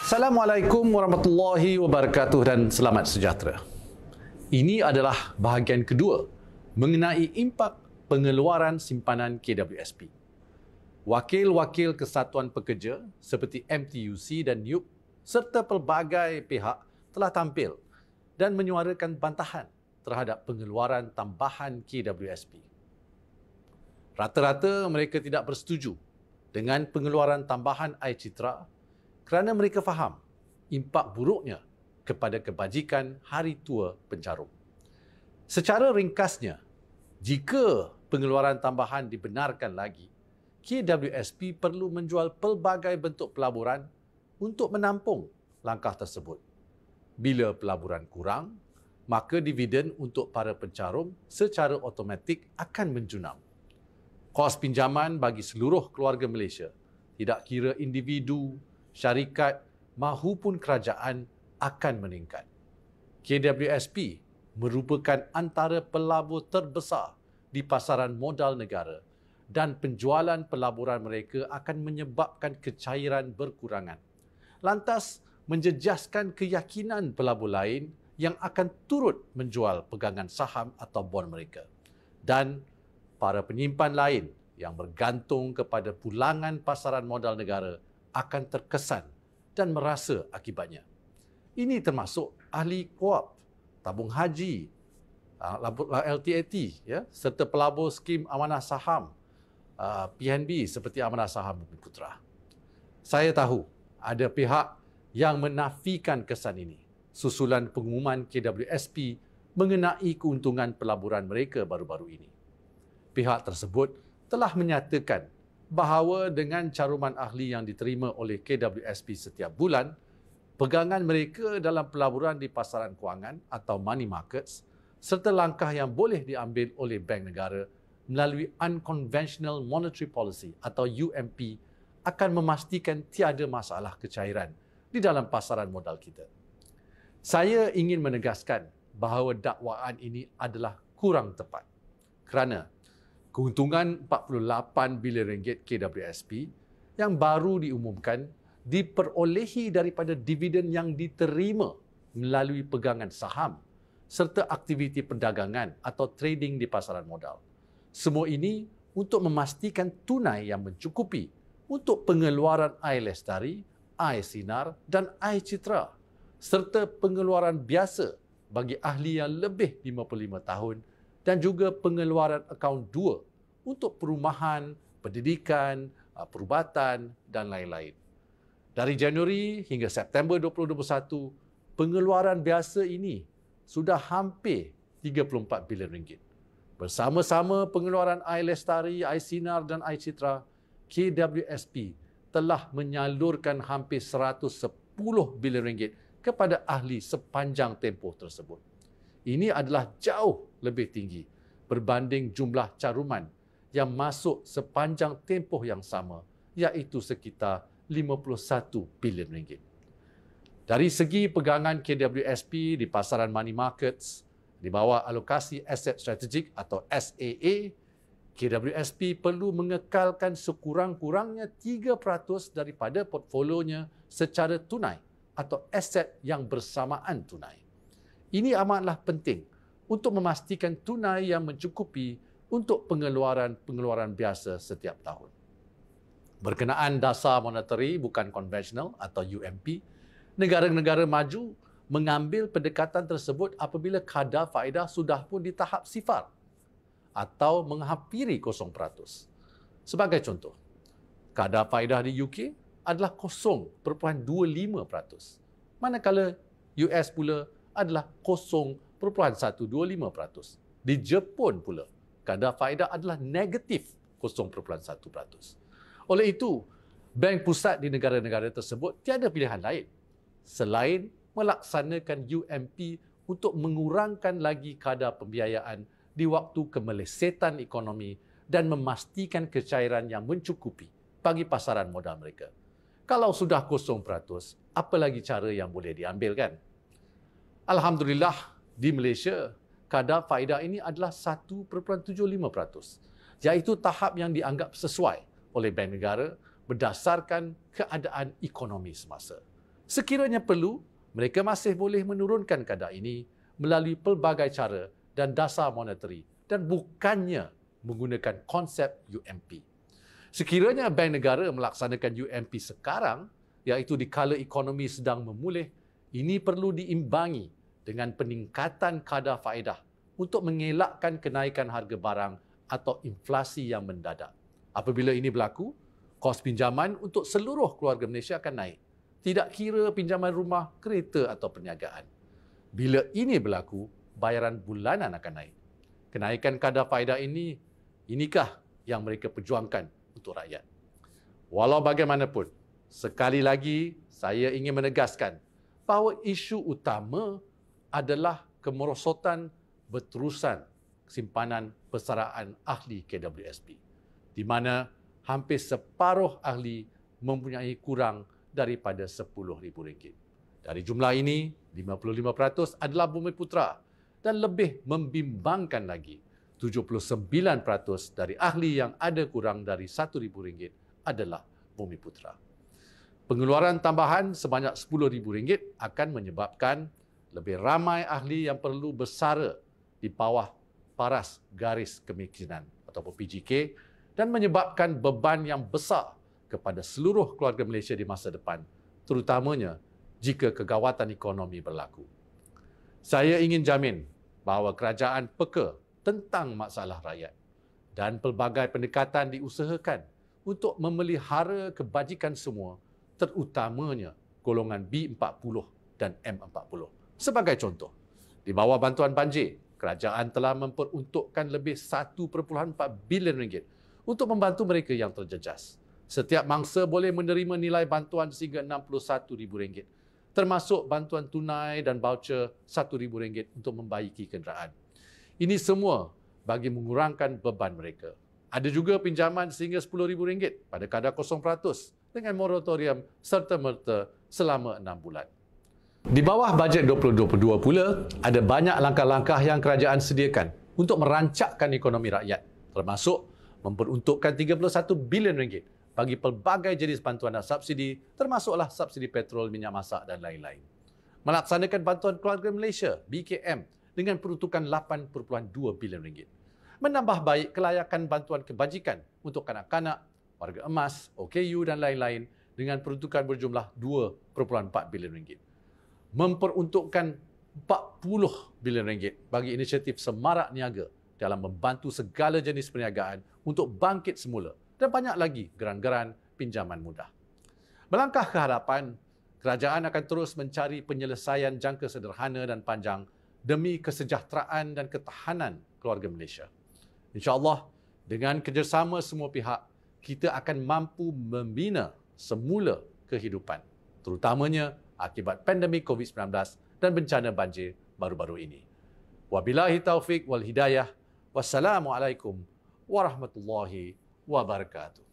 Assalamualaikum warahmatullahi wabarakatuh dan selamat sejahtera. Ini adalah bahagian kedua mengenai impak pengeluaran simpanan KWSP. Wakil-wakil Kesatuan Pekerja seperti MTUC dan NUP serta pelbagai pihak telah tampil dan menyuarakan bantahan terhadap pengeluaran tambahan KWSP. Rata-rata mereka tidak bersetuju dengan pengeluaran tambahan air citra kerana mereka faham impak buruknya kepada kebajikan Hari Tua Pencarum. Secara ringkasnya, jika pengeluaran tambahan dibenarkan lagi, KWSP perlu menjual pelbagai bentuk pelaburan untuk menampung langkah tersebut. Bila pelaburan kurang, maka dividen untuk para pencarum secara automatik akan menjunam. Kos pinjaman bagi seluruh keluarga Malaysia, tidak kira individu, syarikat mahupun kerajaan akan meningkat. KWSP merupakan antara pelabur terbesar di pasaran modal negara dan penjualan pelaburan mereka akan menyebabkan kecairan berkurangan. Lantas, menjejaskan keyakinan pelabur lain yang akan turut menjual pegangan saham atau bond mereka. Dan para penyimpan lain yang bergantung kepada pulangan pasaran modal negara akan terkesan dan merasa akibatnya. Ini termasuk ahli KOAP, tabung haji, LTAT, ya, serta pelabur skim amanah saham, PNB seperti amanah saham Bumi Putra. Saya tahu ada pihak yang menafikan kesan ini susulan pengumuman KWSP mengenai keuntungan pelaburan mereka baru-baru ini. Pihak tersebut telah menyatakan bahawa dengan caruman ahli yang diterima oleh KWSP setiap bulan, pegangan mereka dalam pelaburan di pasaran kewangan atau money markets serta langkah yang boleh diambil oleh bank negara melalui Unconventional Monetary Policy atau UMP akan memastikan tiada masalah kecairan di dalam pasaran modal kita. Saya ingin menegaskan bahawa dakwaan ini adalah kurang tepat kerana keuntungan 48 bilion ringgit KWSP yang baru diumumkan diperolehi daripada dividen yang diterima melalui pegangan saham serta aktiviti perdagangan atau trading di pasaran modal. Semua ini untuk memastikan tunai yang mencukupi untuk pengeluaran air lestari, air sinar dan air citra serta pengeluaran biasa bagi ahli yang lebih 55 tahun dan juga pengeluaran akaun 2 untuk perumahan, pendidikan, perubatan dan lain-lain. Dari Januari hingga September 2021, pengeluaran biasa ini sudah hampir 34 bilion ringgit. Bersama-sama pengeluaran air lestari, air sinar dan air citra, KWSP telah menyalurkan hampir 110 bilion ringgit kepada ahli sepanjang tempoh tersebut. Ini adalah jauh lebih tinggi berbanding jumlah caruman yang masuk sepanjang tempoh yang sama, iaitu sekitar 51 bilion ringgit. Dari segi pegangan KWSP di pasaran money markets, di bawah alokasi aset strategik atau SAA, KWSP perlu mengekalkan sekurang-kurangnya 3% daripada portfolionya secara tunai atau aset yang bersamaan tunai. Ini amatlah penting untuk memastikan tunai yang mencukupi untuk pengeluaran biasa setiap tahun. Berkenaan dasar monetary bukan konvensional atau UMP, negara-negara maju mengambil pendekatan tersebut apabila kadar faedah sudah pun di tahap sifar atau menghampiri 0%. Sebagai contoh, kadar faedah di UK adalah 0.25%, manakala US pula adalah 0.125%. Di Jepun pula, kadar faedah adalah negatif 0.1%. Oleh itu, bank pusat di negara-negara tersebut tiada pilihan lain selain melaksanakan UMP untuk mengurangkan lagi kadar pembiayaan di waktu kemelesetan ekonomi dan memastikan kecairan yang mencukupi bagi pasaran modal mereka. Kalau sudah 0%, apa lagi cara yang boleh diambil, kan? Alhamdulillah, di Malaysia, kadar faedah ini adalah 1.75%, iaitu tahap yang dianggap sesuai oleh Bank Negara berdasarkan keadaan ekonomi semasa. Sekiranya perlu, mereka masih boleh menurunkan kadar ini melalui pelbagai cara dan dasar monetary dan bukannya menggunakan konsep UMP. Sekiranya Bank Negara melaksanakan UMP sekarang, iaitu di kala ekonomi sedang memulih, ini perlu diimbangi dengan peningkatan kadar faedah untuk mengelakkan kenaikan harga barang atau inflasi yang mendadak. Apabila ini berlaku, kos pinjaman untuk seluruh keluarga Malaysia akan naik. Tidak kira pinjaman rumah, kereta atau perniagaan. Bila ini berlaku, bayaran bulanan akan naik. Kenaikan kadar faedah inikah yang mereka perjuangkan untuk rakyat. Walau bagaimanapun, sekali lagi saya ingin menegaskan bahawa isu utama adalah kemerosotan berterusan simpanan persaraan ahli KWSP, di mana hampir separuh ahli mempunyai kurang daripada RM10,000. Dari jumlah ini, 55% adalah Bumiputera dan lebih membimbangkan lagi, 79% dari ahli yang ada kurang dari RM1,000 adalah Bumiputera. Pengeluaran tambahan sebanyak RM10,000 akan menyebabkan lebih ramai ahli yang perlu bersara di bawah paras garis kemiskinan ataupun PGK dan menyebabkan beban yang besar kepada seluruh keluarga Malaysia di masa depan, terutamanya jika kegawatan ekonomi berlaku. Saya ingin jamin bahawa kerajaan peka tentang masalah rakyat dan pelbagai pendekatan diusahakan untuk memelihara kebajikan semua, terutamanya golongan B40 dan M40. Sebagai contoh, di bawah bantuan banjir, kerajaan telah memperuntukkan lebih RM1.4 bilion untuk membantu mereka yang terjejas. Setiap mangsa boleh menerima nilai bantuan sehingga RM61,000, termasuk bantuan tunai dan voucher RM1,000 untuk membaiki kenderaan. Ini semua bagi mengurangkan beban mereka. Ada juga pinjaman sehingga RM10,000 pada kadar 0% dengan moratorium serta-merta selama 6 bulan. Di bawah bajet 2022 pula, ada banyak langkah-langkah yang kerajaan sediakan untuk merancakkan ekonomi rakyat, termasuk memperuntukkan RM31 bilion bagi pelbagai jenis bantuan dan subsidi, termasuklah subsidi petrol, minyak masak dan lain-lain. Melaksanakan bantuan keluarga Malaysia, BKM, dengan peruntukan RM8.2 bilion. Menambah baik kelayakan bantuan kebajikan untuk kanak-kanak, warga emas, OKU dan lain-lain dengan peruntukan berjumlah RM2.4 bilion. Memperuntukkan RM40 bilion bagi inisiatif semarak niaga dalam membantu segala jenis perniagaan untuk bangkit semula dan banyak lagi geran-geran pinjaman mudah. Melangkah ke hadapan, kerajaan akan terus mencari penyelesaian jangka sederhana dan panjang demi kesejahteraan dan ketahanan keluarga Malaysia. InsyaAllah, dengan kerjasama semua pihak, kita akan mampu membina semula kehidupan, terutamanya akibat pandemik COVID-19 dan bencana banjir baru-baru ini. Wabillahi taufiq wal hidayah. Wassalamualaikum warahmatullahi wabarakatuh.